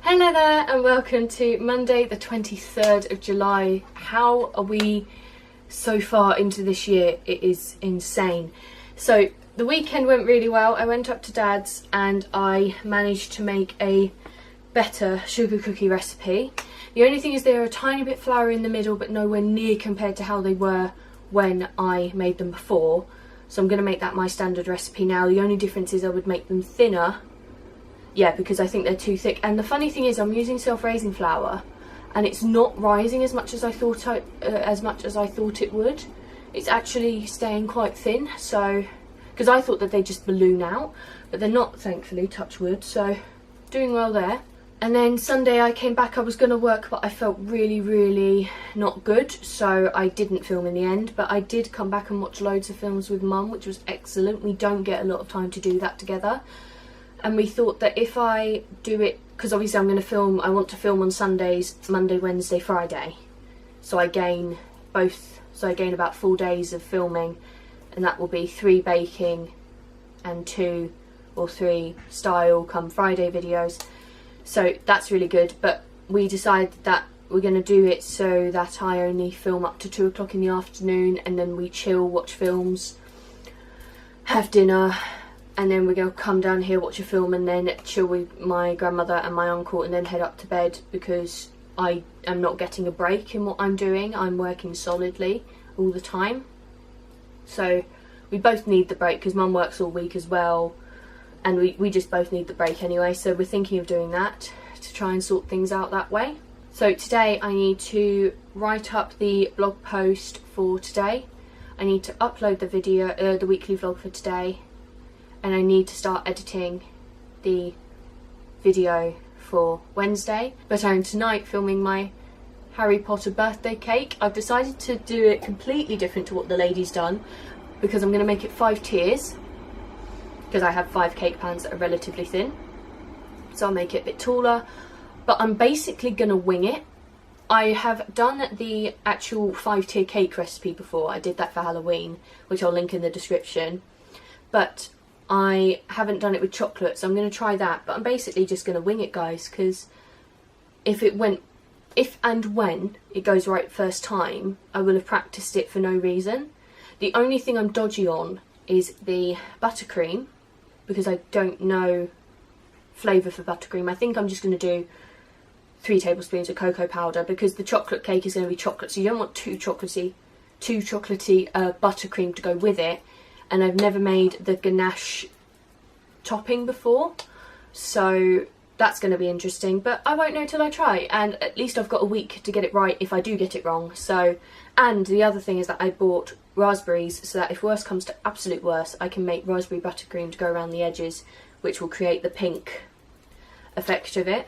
Hello there and welcome to Monday the 23rd of July. How are we so far into this year? It is insane. So the weekend went really well. I went up to Dad's and I managed to make a better sugar cookie recipe. The only thing is they're a tiny bit floury in the middle but nowhere near compared to how they were when I made them before. So I'm going to make that my standard recipe now. The only difference is I would make them thinner. Yeah, because I think they're too thick. And the funny thing is I'm using self-raising flour and it's not rising as much as I thought it would. It's actually staying quite thin, so because I thought that they just balloon out, but they're not, thankfully, touch wood, so doing well there. And then Sunday I came back. I was going to work but I felt really not good, so I didn't film in the end, but I did come back and watch loads of films with Mum, which was excellent. We don't get a lot of time to do that together. And we thought that if I do it, because obviously I'm going to film, I want to film on Sundays, Monday, Wednesday, Friday. So I gain about 4 days of filming, and that will be 3 baking and 2 or 3 style come Friday videos. So that's really good, but we decided that we're going to do it so that I only film up to 2 o'clock in the afternoon, and then we chill, watch films, have dinner, and then we're going to come down here, watch a film, and then chill with my grandmother and my uncle, and then head up to bed because I am not getting a break in what I'm doing. I'm working solidly all the time. So we both need the break because Mum works all week as well, and we just both need the break anyway. So we're thinking of doing that to try and sort things out that way. So today I need to write up the blog post for today. I need to upload the video, the weekly vlog for today. And I need to start editing the video for Wednesday. But I'm tonight filming my Harry Potter birthday cake. I've decided to do it completely different to what the lady's done because I'm going to make it 5 tiers, because I have 5 cake pans that are relatively thin. So I'll make it a bit taller, but I'm basically going to wing it. I have done the actual 5-tier cake recipe before. I did that for Halloween, which I'll link in the description. But I haven't done it with chocolate, so I'm going to try that. But I'm basically just going to wing it, guys, because if and when it goes right first time, I will have practiced it for no reason. The only thing I'm dodgy on is the buttercream, because I don't know flavour for buttercream. I think I'm just going to do 3 tablespoons of cocoa powder, because the chocolate cake is going to be chocolate, so you don't want too chocolatey buttercream to go with it. And I've never made the ganache topping before, so that's going to be interesting, but I won't know till I try, and at least I've got a week to get it right if I do get it wrong. So, and the other thing is that I bought raspberries, so that if worse comes to absolute worse, I can make raspberry buttercream to go around the edges, which will create the pink effect of it.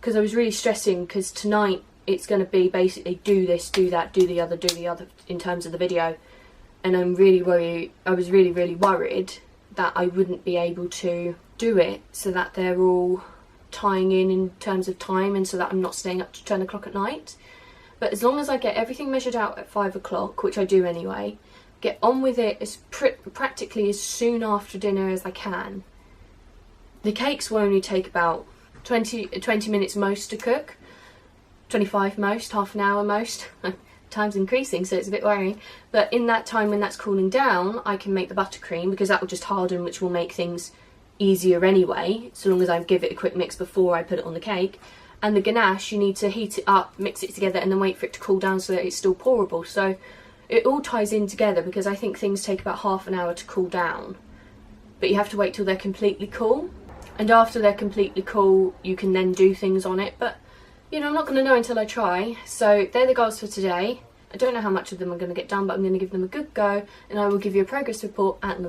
Because I was really stressing, because tonight it's going to be basically do this, do that, do the other in terms of the video. And I'm really worried, I was really worried that I wouldn't be able to do it so that they're all tying in terms of time, and so that I'm not staying up to 10 o'clock at night. But as long as I get everything measured out at 5 o'clock, which I do anyway, get on with it as practically as soon after dinner as I can. The cakes will only take about 20 minutes most to cook, 25 most, half an hour most. Time's increasing, so it's a bit worrying, but in that time when that's cooling down, I can make the buttercream, because that will just harden, which will make things easier anyway, so long as I give it a quick mix before I put it on the cake. And the ganache, you need to heat it up, mix it together, and then wait for it to cool down so that it's still pourable. So it all ties in together, because I think things take about half an hour to cool down, but you have to wait till they're completely cool, and after they're completely cool you can then do things on it. But you know, I'm not going to know until I try. So they're the goals for today. I don't know how much of them I'm going to get done, but I'm going to give them a good go, and I will give you a progress report at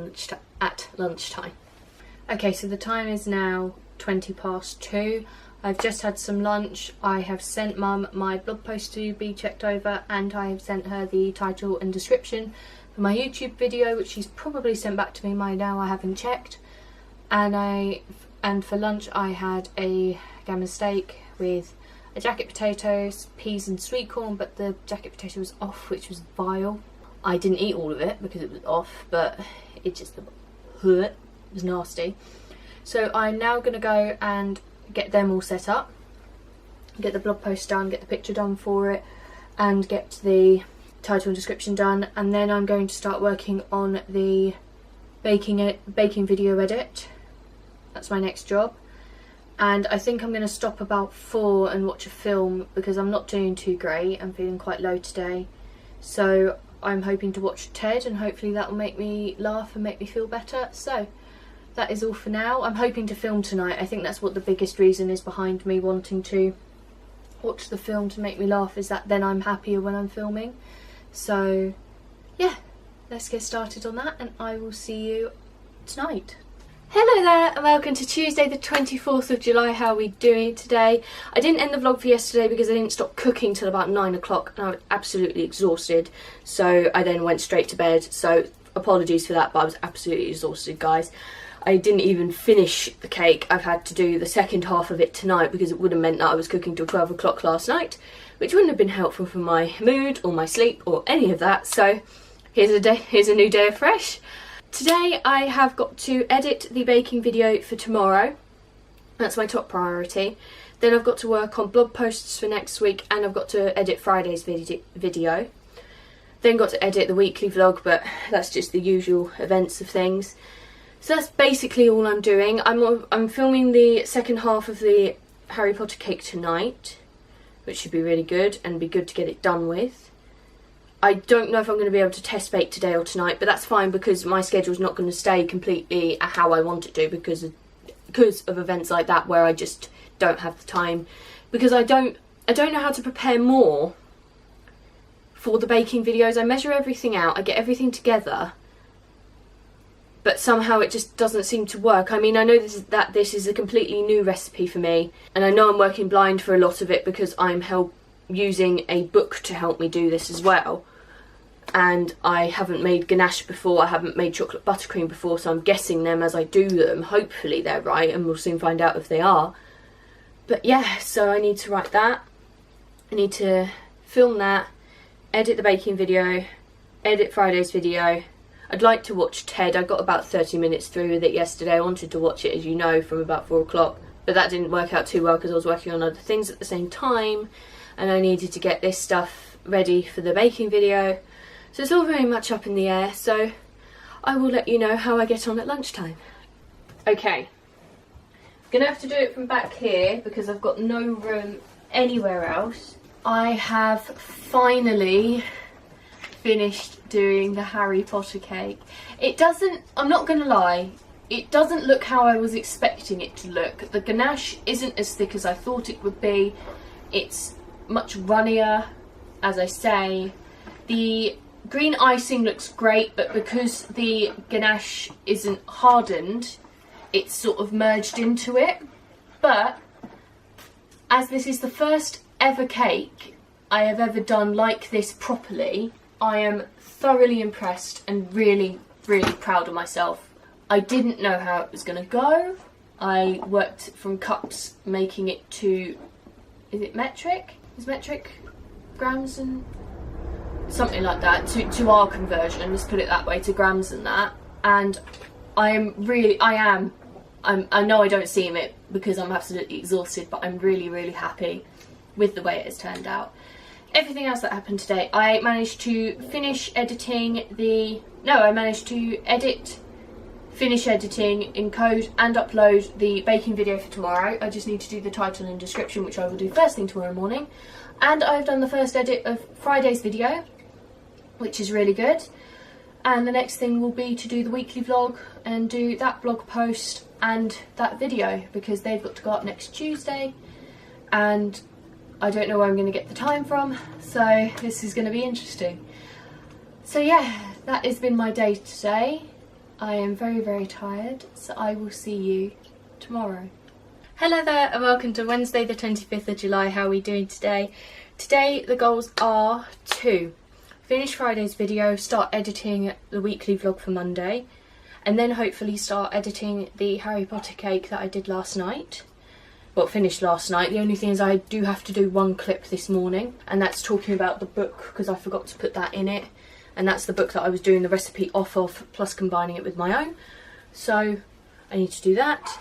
lunchtime. Okay, so the time is now 2:20. I've just had some lunch. I have sent Mum my blog post to be checked over, and I have sent her the title and description for my YouTube video, which she's probably sent back to me by now. I haven't checked. And for lunch I had a gammon steak with a jacket potatoes, peas and sweet corn, but the jacket potato was off, which was vile. I didn't eat all of it because it was off, but it just was nasty. So I'm now going to go and get them all set up. get the blog post done, get the picture done for it, and get the title and description done. And then I'm going to start working on the baking video edit. That's my next job. And I think I'm going to stop about 4 and watch a film because I'm not doing too great. I'm feeling quite low today. So I'm hoping to watch Ted, and hopefully that will make me laugh and make me feel better. So that is all for now. I'm hoping to film tonight. I think that's what the biggest reason is behind me wanting to watch the film, to make me laugh, is that then I'm happier when I'm filming. So yeah, let's get started on that, and I will see you tonight. Hello there, and welcome to Tuesday the 24th of July. How are we doing today? I didn't end the vlog for yesterday because I didn't stop cooking till about 9 o'clock and I was absolutely exhausted. So I then went straight to bed. So apologies for that, but I was absolutely exhausted, guys. I didn't even finish the cake. I've had to do the second half of it tonight because it would have meant that I was cooking till 12 o'clock last night, which wouldn't have been helpful for my mood or my sleep or any of that. So here's a new day afresh. Today I have got to edit the baking video for tomorrow. That's my top priority. Then I've got to work on blog posts for next week, and I've got to edit Friday's video. Then got to edit the weekly vlog, but that's just the usual events of things. So that's basically all I'm doing. I'm filming the second half of the Harry Potter cake tonight, which should be really good and be good to get it done with. I don't know if I'm going to be able to test bake today or tonight, but that's fine because my schedule's not going to stay completely how I want it to because of events like that where I just don't have the time, because I don't know how to prepare more for the baking videos. I measure everything out, I get everything together, but somehow it just doesn't seem to work. I mean, I know this is a completely new recipe for me, and I know I'm working blind for a lot of it because I'm using a book to help me do this as well. And I haven't made ganache before, I haven't made chocolate buttercream before, so I'm guessing them as I do them. Hopefully they're right, and we'll soon find out if they are. But yeah, so I need to write that, I need to film that, edit the baking video, edit Friday's video. I'd like to watch Ted. I got about 30 minutes through with it yesterday. I wanted to watch it, as you know, from about 4 o'clock, but that didn't work out too well because I was working on other things at the same time, and I needed to get this stuff ready for the baking video. So it's all very much up in the air, so I will let you know how I get on at lunchtime. Okay, I'm going to have to do it from back here because I've got no room anywhere else. I have finally finished doing the Harry Potter cake. It doesn't, I'm not going to lie, it doesn't look how I was expecting it to look. The ganache isn't as thick as I thought it would be. It's much runnier, as I say. The green icing looks great, but because the ganache isn't hardened, it's sort of merged into it. But as this is the first ever cake I have ever done like this properly, I am thoroughly impressed and really, really proud of myself. I didn't know how it was going to go. I worked from cups, making it to, is it metric? Is metric grams and something like that, to our conversion, let's put it that way, to grams and that. And I know I don't seem it because I'm absolutely exhausted, but I'm really, really happy with the way it has turned out. Everything else that happened today, I managed to finish editing finish editing, encode and upload the baking video for tomorrow. I just need to do the title and description, which I will do first thing tomorrow morning. And I've done the first edit of Friday's video, which is really good. And the next thing will be to do the weekly vlog and do that blog post and that video, because they've got to go up next Tuesday and I don't know where I'm going to get the time from, so this is going to be interesting. So yeah, that has been my day today. I am very, very tired, so I will see you tomorrow. Hello there, and welcome to Wednesday the 25th of July. How are we doing today? Today the goals are to finish Friday's video, start editing the weekly vlog for Monday, and then hopefully start editing the Harry Potter cake that I did last night. Well, finished last night. The only thing is I do have to do one clip this morning, and that's talking about the book, because I forgot to put that in it. And that's the book that I was doing the recipe off of, plus combining it with my own. So I need to do that.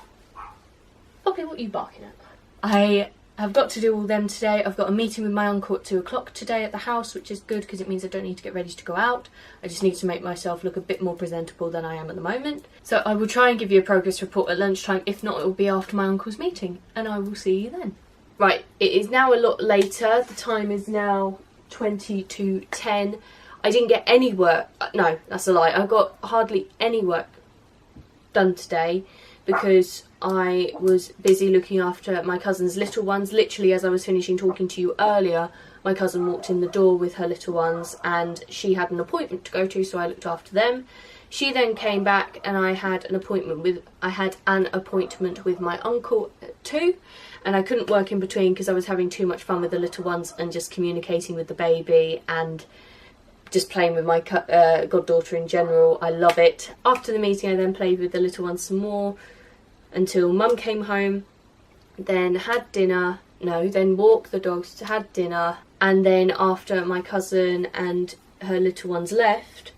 Poppy, what are you barking at? I I've got to do all them today. I've got a meeting with my uncle at 2 o'clock today at the house, which is good because it means I don't need to get ready to go out. I just need to make myself look a bit more presentable than I am at the moment. So I will try and give you a progress report at lunchtime. If not, it will be after my uncle's meeting, and I will see you then. Right, it is now a lot later. The time is now 20 to 10. I didn't get any work. No, that's a lie. I got hardly any work done today because I was busy looking after my cousin's little ones. Literally, as I was finishing talking to you earlier, my cousin walked in the door with her little ones and she had an appointment to go to, so I looked after them. She then came back and I had an appointment with my uncle at 2, and I couldn't work in between because I was having too much fun with the little ones and just communicating with the baby and just playing with my goddaughter in general. I love it. After the meeting, I then played with the little ones some more until Mum came home, then had dinner, then walked the dogs, had dinner, and then after my cousin and her little ones left,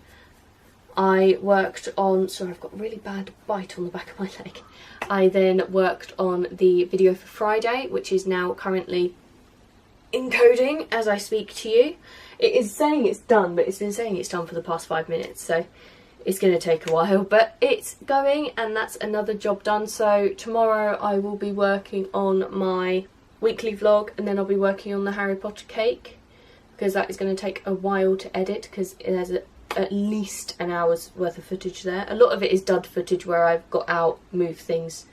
I worked on, sorry, I've got a really bad bite on the back of my leg. I then worked on the video for Friday, which is now currently encoding as I speak to you. It is saying it's done, but it's been saying it's done for the past 5 minutes, so it's going to take a while, but it's going, and that's another job done. So tomorrow I will be working on my weekly vlog, and then I'll be working on the Harry Potter cake, because that is going to take a while to edit, because there's at least an hour's worth of footage there. A lot of it is dud footage where I've got out, moved things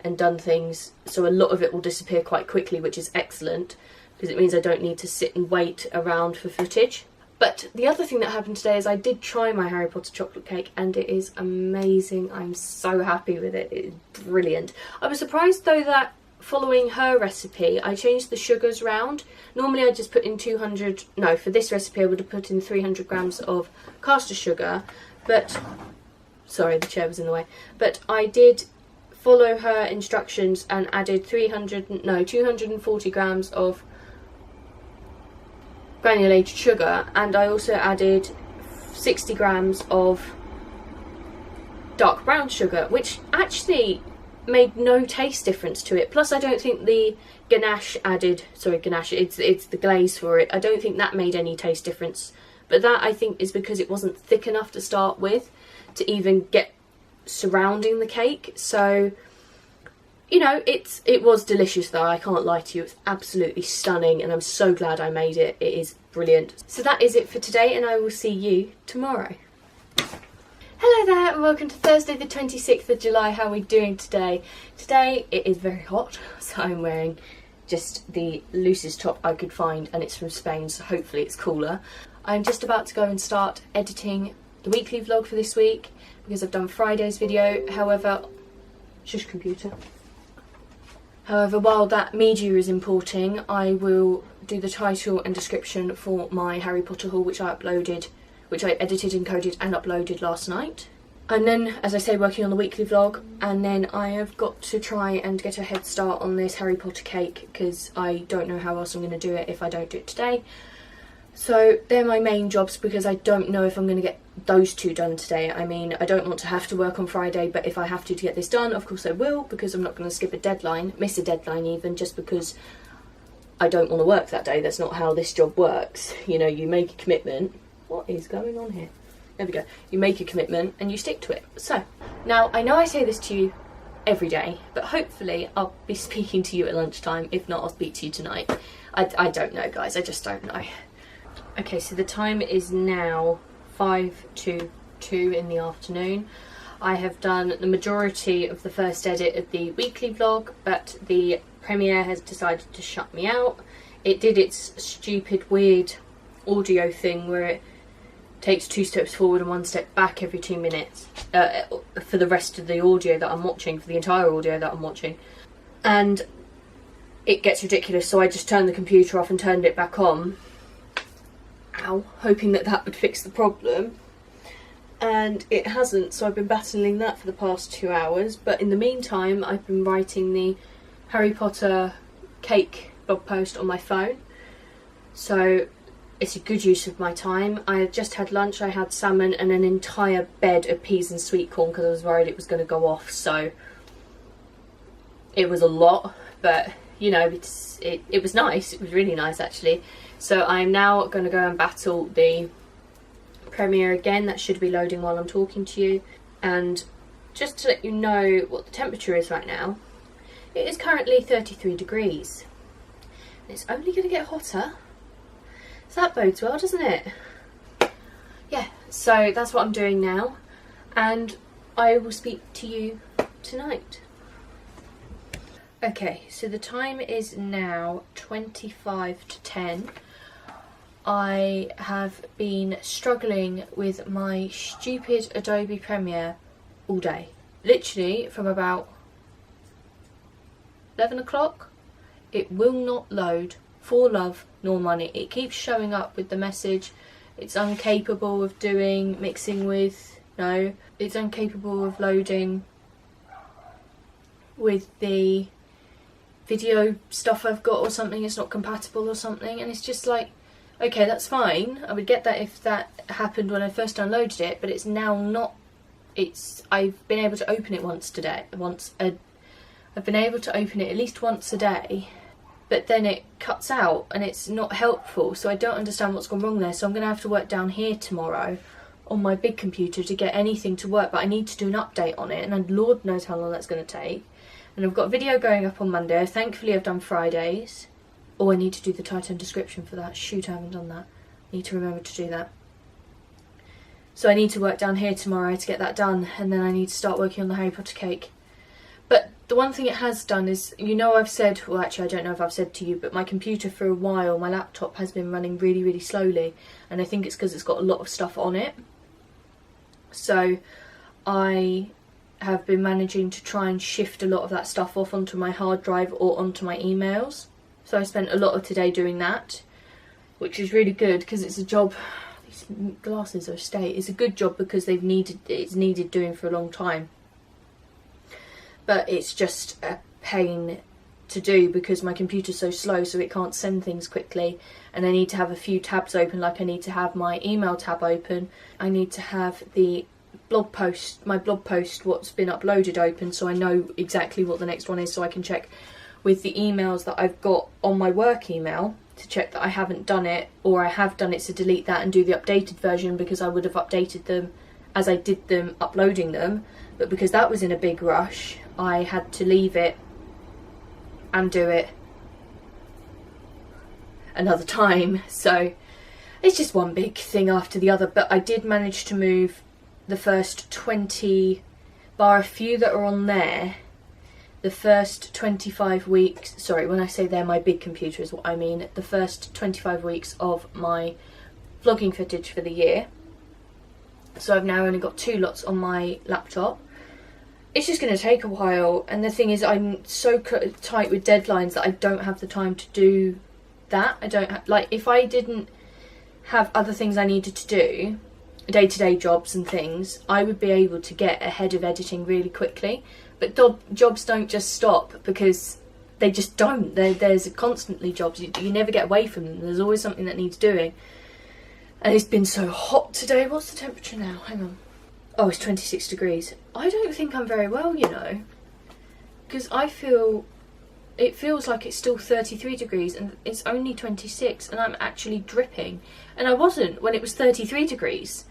and done things, so a lot of it will disappear quite quickly, which is excellent, because it means I don't need to sit and wait around for footage. But the other thing that happened today is I did try my Harry Potter chocolate cake and it is amazing. I'm so happy with it. It is brilliant. I was surprised though that following her recipe, I changed the sugars round. Normally I just put in for this recipe I would have put in 300 grams of caster sugar, but, sorry, the chair was in the way. But I did follow her instructions and added 240 grams of granulated sugar, and I also added 60 grams of dark brown sugar, which actually made no taste difference to it. Plus I don't think the ganache, it's the glaze for it, I don't think that made any taste difference, but that I think is because it wasn't thick enough to start with to even get surrounding the cake. So you know, it was delicious though, I can't lie to you. It's absolutely stunning and I'm so glad I made it. It is brilliant. So that is it for today, and I will see you tomorrow. Hello there and welcome to Thursday the 26th of July. How are we doing today? Today it is very hot, so I'm wearing just the loosest top I could find, and it's from Spain, so hopefully it's cooler. I'm just about to go and start editing the weekly vlog for this week because I've done Friday's video. However, shush computer. However, while that media is importing, I will do the title and description for my Harry Potter haul, which I edited, encoded and uploaded last night. And then, as I say, working on the weekly vlog, and then I have got to try and get a head start on this Harry Potter cake because I don't know how else I'm going to do it if I don't do it today. So they're my main jobs because I don't know if I'm going to get those two done today. I mean, I don't want to have to work on Friday, but if I have to get this done, of course I will, because I'm not going to skip a deadline, miss a deadline even, just because I don't want to work that day. That's not how this job works. You know, you make a commitment. What is going on here? There we go. You make a commitment and you stick to it. So, now I know I say this to you every day, but hopefully I'll be speaking to you at lunchtime. If not, I'll speak to you tonight. I don't know, guys. I just don't know. Okay, so the time is now 5 to 2 in the afternoon. I have done the majority of the first edit of the weekly vlog, but the Premiere has decided to shut me out. It did its stupid, weird audio thing where it takes 2 steps forward and 1 step back every 2 minutes for the rest of the audio that I'm watching, for the entire audio that I'm watching. And it gets ridiculous, so I just turned the computer off and turned it back on. Ow, hoping that that would fix the problem, and it hasn't, so I've been battling that for the past 2 hours. But in the meantime, I've been writing the Harry Potter cake blog post on my phone, so it's a good use of my time. I had just had lunch. I had salmon and an entire bed of peas and sweet corn because I was worried it was going to go off, so it was a lot. But you know, it was nice. It was really nice actually. So I'm now going to go and battle the Premiere again. That should be loading while I'm talking to you. And just to let you know what the temperature is right now, it is currently 33 degrees. And it's only going to get hotter. So that bodes well, doesn't it? Yeah, so that's what I'm doing now. And I will speak to you tonight. Okay, so the time is now 25 to 10. I have been struggling with my stupid Adobe Premiere all day. Literally from about 11 o'clock. It will not load for love nor money. It keeps showing up with the message, it's incapable of doing mixing with, no, it's incapable of loading with the video stuff I've got or something, it's not compatible or something. And it's just like, okay, that's fine, I would get that if that happened when I first downloaded it, but it's now not. I've been able to open it I've been able to open it at least once a day, but then it cuts out and it's not helpful, so I don't understand what's gone wrong there. So I'm going to have to work down here tomorrow on my big computer to get anything to work, but I need to do an update on it, and Lord knows how long that's going to take. And I've got a video going up on Monday. Thankfully I've done Fridays. Oh, I need to do the title and description for that. Shoot, I haven't done that. I need to remember to do that. So I need to work down here tomorrow to get that done, and then I need to start working on the Harry Potter cake. But the one thing it has done is, you know, I've said, well actually I don't know if I've said to you, but my computer for a while, my laptop has been running really, really slowly, and I think it's because it's got a lot of stuff on it. So I have been managing to try and shift a lot of that stuff off onto my hard drive or onto my emails. So I spent a lot of today doing that, which is really good because it's a job. These glasses are a state. It's a good job because it's needed doing for a long time. But it's just a pain to do because my computer's so slow, so it can't send things quickly, and I need to have a few tabs open. Like I need to have my email tab open, I need to have the blog post, my blog post, what's been uploaded open, so I know exactly what the next one is, so I can check with the emails that I've got on my work email to check that I haven't done it, or I have done it, so delete that and do the updated version, because I would have updated them as I did them uploading them, but because that was in a big rush I had to leave it and do it another time. So it's just one big thing after the other, but I did manage to move the first 20, bar a few that are on there, the first 25 weeks, sorry, when I say they're my big computer is what I mean, the first 25 weeks of my vlogging footage for the year. So I've now only got 2 lots on my laptop. It's just going to take a while, and the thing is I'm so tight with deadlines that I don't have the time to do that. I don't have, like, if I didn't have other things I needed to do, day-to-day jobs and things, I would be able to get ahead of editing really quickly. But jobs don't just stop, because they just don't. There's constantly jobs. You never get away from them. There's always something that needs doing. And it's been so hot today. What's the temperature now? Hang on. Oh, it's 26 degrees. I don't think I'm very well, you know, because it feels like it's still 33 degrees and it's only 26, and I'm actually dripping. And I wasn't when it was 33 degrees.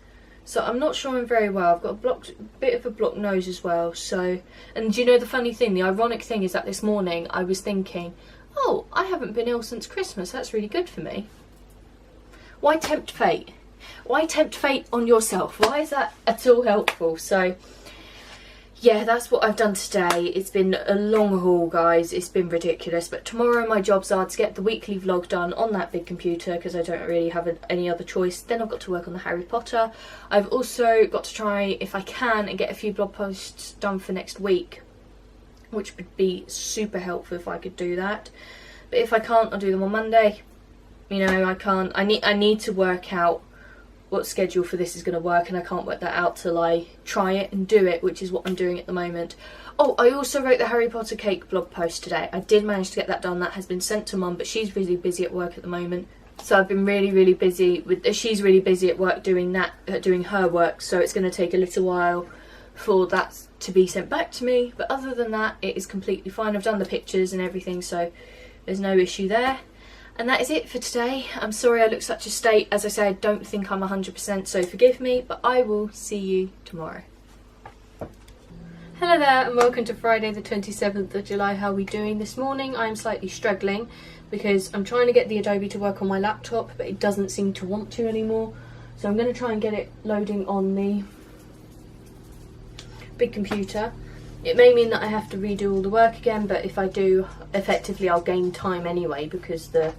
So I'm not sure I'm very well. I've got a bit of a blocked nose as well. So, and you know the funny thing, the ironic thing is that this morning I was thinking, oh, I haven't been ill since Christmas. That's really good for me. Why tempt fate? Why tempt fate on yourself? Why is that at all helpful? So yeah, that's what I've done today. It's been a long haul, guys. It's been ridiculous. But tomorrow my jobs are to get the weekly vlog done on that big computer, because I don't really have any other choice. Then I've got to work on the Harry Potter. I've also got to try, if I can, and get a few blog posts done for next week, which would be super helpful if I could do that. But if I can't, I'll do them on Monday. You know, I can't. I need to work out what schedule for this is going to work, and I can't work that out till I try it and do it, which is what I'm doing at the moment. Oh, I also wrote the Harry Potter cake blog post today. I did manage to get that done. That has been sent to Mum, but she's really busy at work at the moment. So I've been really busy with. She's really busy at work doing that, doing her work. So it's going to take a little while for that to be sent back to me. But other than that, it is completely fine. I've done the pictures and everything, so There's no issue there. And that is it for today. I'm sorry I look such a state. As I say, I don't think I'm 100%, so forgive me, but I will see you tomorrow. Hello there and welcome to Friday the 27th of July. How are we doing this morning? I'm slightly struggling because I'm trying to get the Adobe to work on my laptop, but it doesn't seem to want to anymore. So I'm going to try and get it loading on the big computer. It may mean that I have to redo all the work again, but if I do, effectively I'll gain time anyway because it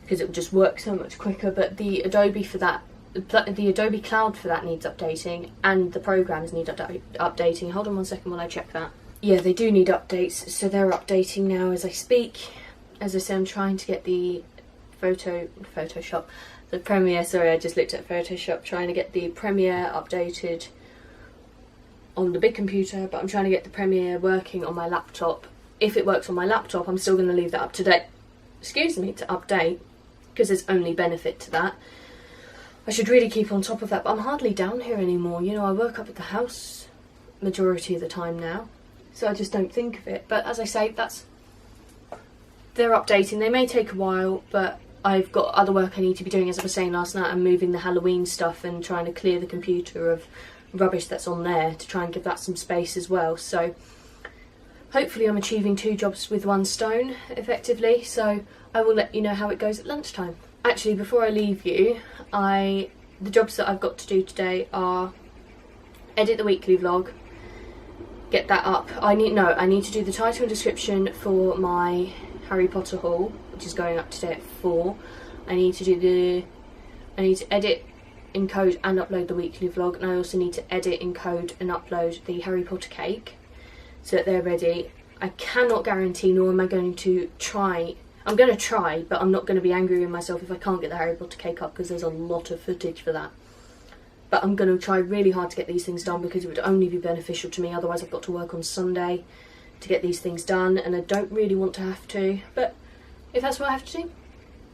will just work so much quicker. But the Adobe for that, the Adobe Cloud for that needs updating, and the programs need updating. Hold on one second while I check that. Yeah, they do need updates, so they're updating now as I speak. As I say, I'm trying to get the Photoshop, the Premiere, sorry, I just looked at Photoshop, trying to get the Premiere updated on the big computer, but I'm trying to get the Premiere working on my laptop. If it works on my laptop, I'm still going to leave that to update, because there's only benefit to that. I should really keep on top of that, but I'm hardly down here anymore. You know, I work up at the house majority of the time now, so I just don't think of it. But as I say, they're updating. They may take a while, but I've got other work I need to be doing. As I was saying last night, I'm moving the Halloween stuff and trying to clear the computer of rubbish that's on there to try and give that some space as well. So hopefully I'm achieving 2 jobs with 1 stone effectively, so I will let you know how it goes at lunchtime. Actually, before I leave you, the jobs that I've got to do today are edit the weekly vlog, get that up. I need to do the title and description for my Harry Potter haul, which is going up today at 4. I need to edit, encode and upload the weekly vlog, and I also need to edit, encode and upload the Harry Potter cake so that they're ready. I cannot guarantee, nor am I going to try. I'm going to try, but I'm not going to be angry with myself if I can't get the Harry Potter cake up, because there's a lot of footage for that. But I'm going to try really hard to get these things done, because it would only be beneficial to me. Otherwise I've got to work on Sunday to get these things done, and I don't really want to have to. But if that's what I have to do,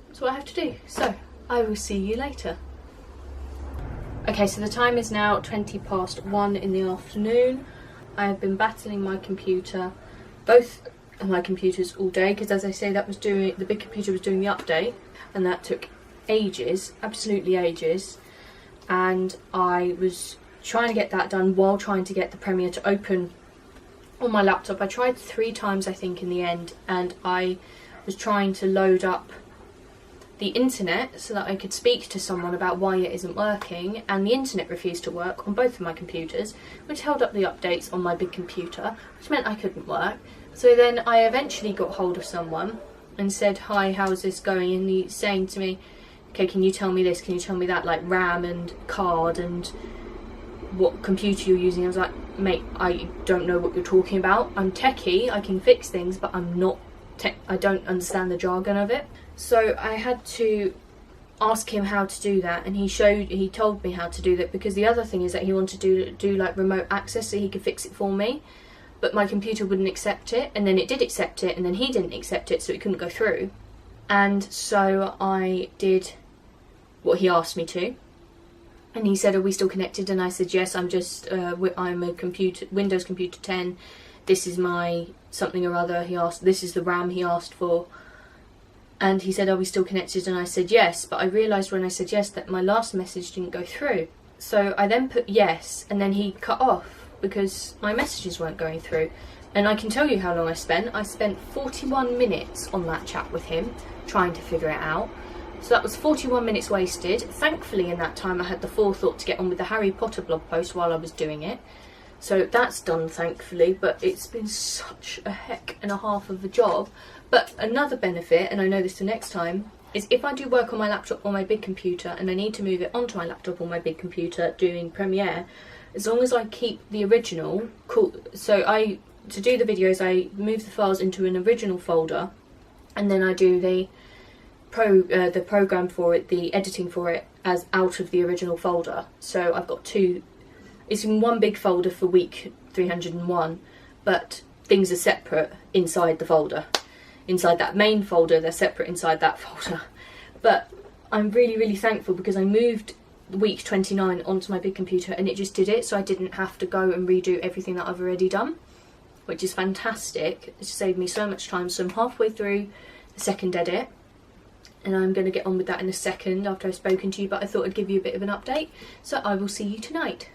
that's what I have to do. So I will see you later. Okay, so the time is now 1:20 in the afternoon. I have been battling my computer, both of my computers, all day, because as I say, the big computer was doing the update, and that took ages, absolutely ages. And I was trying to get that done while trying to get the Premiere to open on my laptop. I tried 3 times, I think, in the end, and I was trying to load up the internet so that I could speak to someone about why it isn't working, and the internet refused to work on both of my computers, which held up the updates on my big computer, which meant I couldn't work. So then I eventually got hold of someone and said, "Hi, how's this going?" And he's saying to me, "Okay, can you tell me this, can you tell me that, like RAM and card and what computer you're using?" I was like, "Mate, I don't know what you're talking about. I'm techie, I can fix things, but I don't understand the jargon of it." So I had to ask him how to do that, and he told me how to do that, because the other thing is that he wanted to do like remote access so he could fix it for me, but my computer wouldn't accept it, and then it did accept it, and then he didn't accept it, so it couldn't go through. And so I did what he asked me to, and he said, "Are we still connected?" And I said, "Yes, I'm a Windows computer 10. This is my something or other." He asked, "This is the RAM he asked for." And he said, "Are we still connected?" And I said yes, but I realised when I said yes that my last message didn't go through. So I then put yes, and then he cut off because my messages weren't going through. And I can tell you how long I spent. I spent 41 minutes on that chat with him trying to figure it out. So that was 41 minutes wasted. Thankfully in that time I had the forethought to get on with the Harry Potter blog post while I was doing it. So that's done, thankfully, but it's been such a heck and a half of a job. But another benefit, and I know this the next time, is if I do work on my laptop or my big computer and I need to move it onto my laptop or my big computer doing Premiere, as long as I keep the original, to do the videos, I move the files into an original folder, and then I do the program for it, the editing for it, as out of the original folder. So I've got 2. It's in one big folder for week 301, but things are separate inside the folder. Inside that main folder, they're separate inside that folder. But I'm really, really thankful, because I moved week 29 onto my big computer and it just did it, so I didn't have to go and redo everything that I've already done, which is fantastic. It's saved me so much time. So I'm halfway through second edit, and I'm going to get on with that in a second after I've spoken to you, but I thought I'd give you a bit of an update, so I will see you tonight.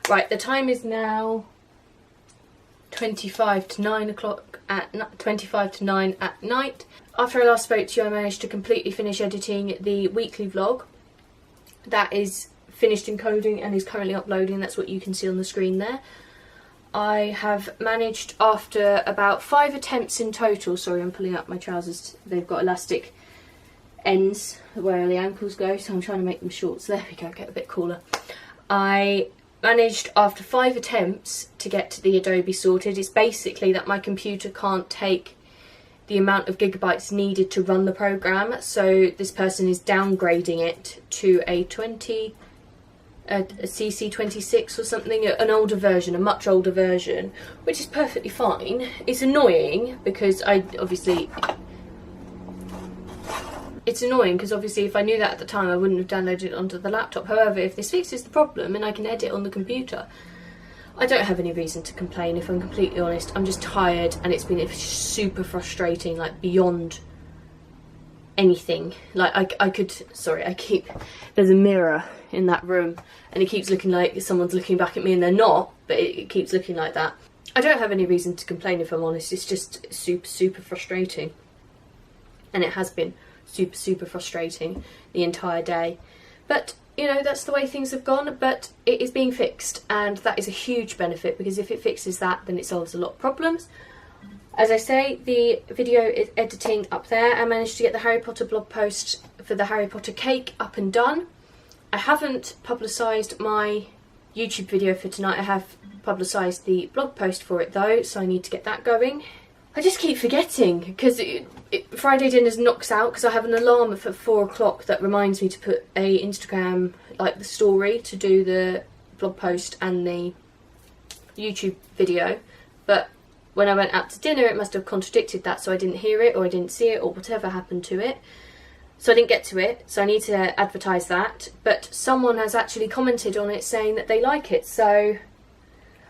Right, the time is now 25 to 9 at night. After I last spoke to you, I managed to completely finish editing the weekly vlog. That is finished encoding and is currently uploading. That's what you can see on the screen there. I have managed, after about 5 attempts in total, sorry, I'm pulling up my trousers, they've got elastic ends where the ankles go, so I'm trying to make them short, so there we go, get a bit cooler. I managed, after 5 attempts, to get the Adobe sorted. It's basically that my computer can't take the amount of gigabytes needed to run the program, so this person is downgrading it to a CC26 or something, an older version, a much older version, which is perfectly fine. It's annoying because it's annoying because obviously if I knew that at the time I wouldn't have downloaded it onto the laptop. However, if this fixes the problem and I can edit on the computer, I don't have any reason to complain, if I'm completely honest. I'm just tired and it's been super frustrating, like beyond anything. Like there's a mirror in that room and it keeps looking like someone's looking back at me, and they're not, but it keeps looking like that. I don't have any reason to complain, if I'm honest. It's just super frustrating, and it has been super frustrating the entire day. But you know, that's the way things have gone, but it is being fixed, and that is a huge benefit, because if it fixes that, then it solves a lot of problems. As I say, the video is editing up there. I managed to get the Harry Potter blog post for the Harry Potter cake up and done. I haven't publicised my YouTube video for tonight. I have publicised the blog post for it though, so I need to get that going. I just keep forgetting, because Friday dinners knocks out, because I have an alarm for 4 o'clock that reminds me to put a Instagram, like the story, to do the blog post and the YouTube video. But when I went out to dinner, it must have contradicted that, so I didn't hear it, or I didn't see it, or whatever happened to it. So I didn't get to it, so I need to advertise that. But someone has actually commented on it saying that they like it, so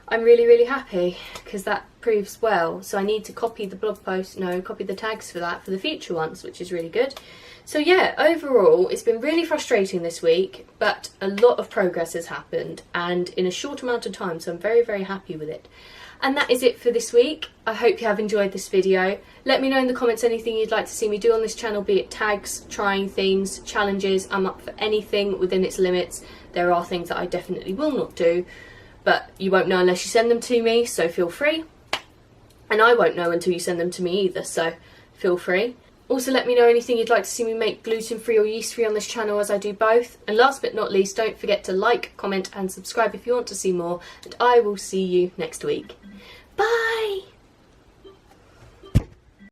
I'm really happy, because that proves well. So I need to copy the blog post, copy the tags for that for the future ones, which is really good. So yeah, overall it's been really frustrating this week, but a lot of progress has happened, and in a short amount of time, so I'm very happy with it. And that is it for this week. I hope you have enjoyed this video. Let me know in the comments anything you'd like to see me do on this channel, be it tags, trying things, challenges. I'm up for anything within its limits. There are things that I definitely will not do, but you won't know unless you send them to me, so feel free. And I won't know until you send them to me either, so feel free. Also, let me know anything you'd like to see me make gluten-free or yeast-free on this channel, as I do both. And last but not least, don't forget to like, comment and subscribe if you want to see more, and I will see you next week. Bye!